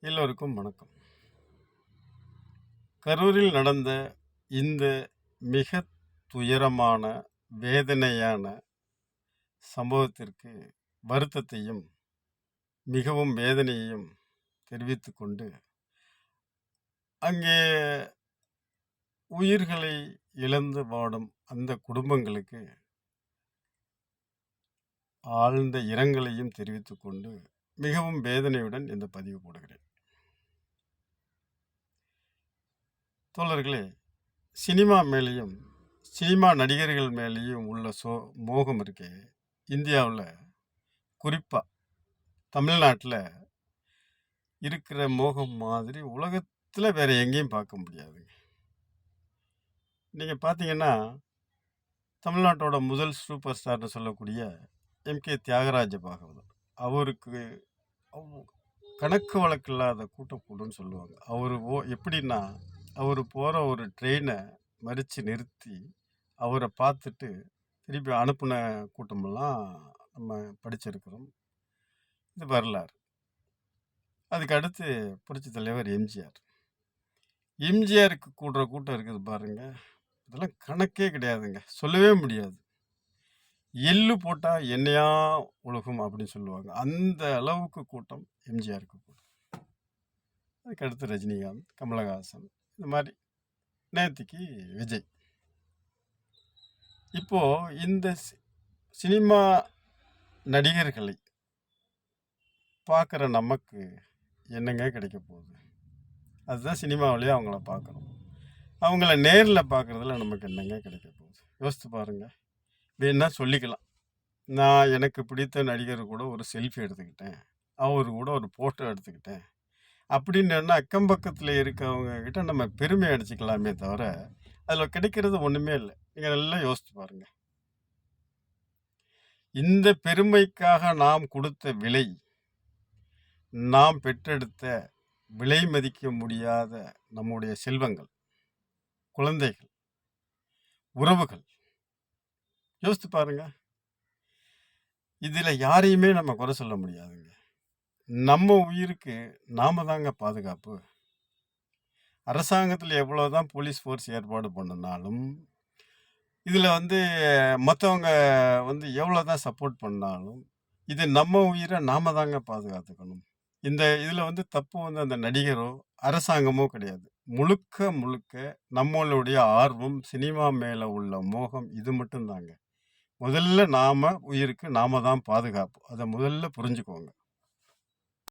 எல்லோருக்கும் வணக்கம். கரூரில் நடந்த இந்த மிக துயரமான, வேதனையான சம்பவத்திற்கு வருத்தத்தையும், மிகவும் வேதனையையும் தெரிவித்துக் கொண்டு, அங்கே உயிர்களை இழந்து வாடும் அந்த குடும்பங்களுக்கு ஆழ்ந்த இரங்கலையும் தெரிவித்துக் கொண்டு, மிகவும் வேதனையுடன் இந்த பதிவு போடுகிறேன். தோழர்களே, சினிமா மேலேயும் சினிமா நடிகர்கள் மேலேயும் உள்ள மோகம் இருக்கே, இந்தியாவில் குறிப்பாக தமிழ்நாட்டில் இருக்கிற மோகம் மாதிரி உலகத்தில் வேறு எங்கேயும் பார்க்க முடியாதுங்க. நீங்கள் பார்த்தீங்கன்னா, தமிழ்நாட்டோட முதல் சூப்பர் ஸ்டார்னு சொல்லக்கூடிய எம்கே தியாகராஜ பாகவதர், அவருக்கு கணக்கு வழக்கு இல்லாத கூட்டம் கூடுன்னு சொல்லுவாங்க. அவர் எப்படின்னா, அவர் போகிற ஒரு ட்ரெயினை மறித்து நிறுத்தி அவரை பார்த்துட்டு திருப்பி அனுப்பின கூட்டமெல்லாம் நம்ம படிச்சிருக்கிறோம். இது வரலாறு. அதுக்கு அடுத்து புரட்சி தலைவர் எம்ஜிஆர். எம்ஜிஆருக்கு கூடுற கூட்டம் இருக்குது பாருங்க, இதெல்லாம் கணக்கே கிடையாதுங்க, சொல்லவே முடியாது. எள்ளு போட்டால் எண்ணெயா உலகம் அப்படின்னு சொல்லுவாங்க. அந்த அளவுக்கு கூட்டம் எம்ஜிஆருக்கு கூட்டம். அதுக்கு அடுத்து ரஜினிகாந்த், கமலஹாசன், இந்த மாதிரி நேத்திக்கு விஜய். இப்போ இந்த சினிமா நடிகர்களை பார்க்குற நமக்கு என்னங்க கிடைக்க போகுது? அதுதான் சினிமாவிலேயே அவங்கள பார்க்குறோம். அவங்கள நேரில் பார்க்குறதுல நமக்கு என்னங்க கிடைக்க போகுது? யோசித்து பாருங்கள். வேணா சொல்லிக்கலாம், நான் எனக்கு பிடித்த நடிகர் கூட ஒரு செல்ஃபி எடுத்துக்கிட்டேன், அவர் கூட ஒரு ஃபோட்டோ எடுத்துக்கிட்டேன் அப்படின்னு அக்கம் பக்கத்தில் இருக்கவங்க கிட்ட நம்ம பெருமை அடிச்சுக்கலாமே தவிர அதில் கிடைக்கிறது ஒன்றுமே இல்லை. நீங்கள் நல்லா யோசித்து பாருங்கள். இந்த பெருமைக்காக நாம் கொடுத்த விலை, நாம் பெற்றெடுத்த விலை மதிக்க முடியாத நம்முடைய செல்வங்கள், குழந்தைகள், உறவுகள், யோசித்து பாருங்க. இதில் யாரையுமே நம்ம குறை சொல்ல முடியாதுங்க. நம்ம உயிருக்கு நாம தாங்க பாதுகாப்பு. அரசாங்கத்தில் எவ்வளோதான் போலீஸ் ஃபோர்ஸ் ஏற்பாடு பண்ணினாலும், இதில் மற்றவங்க எவ்வளோ தான் சப்போர்ட் பண்ணாலும், இது நம்ம உயிரை நாம தாங்க பாதுகாத்துக்கணும். இதில் தப்பு அந்த நடிகரோ அரசாங்கமோ கிடையாது. முழுக்க முழுக்க நம்மளுடைய ஆர்வம், சினிமா மேலே உள்ள மோகம், இது மட்டும்தாங்க. முதல்ல உயிருக்கு நாம தான் பாதுகாப்பு. அதை முதல்ல புரிஞ்சுக்கோங்க.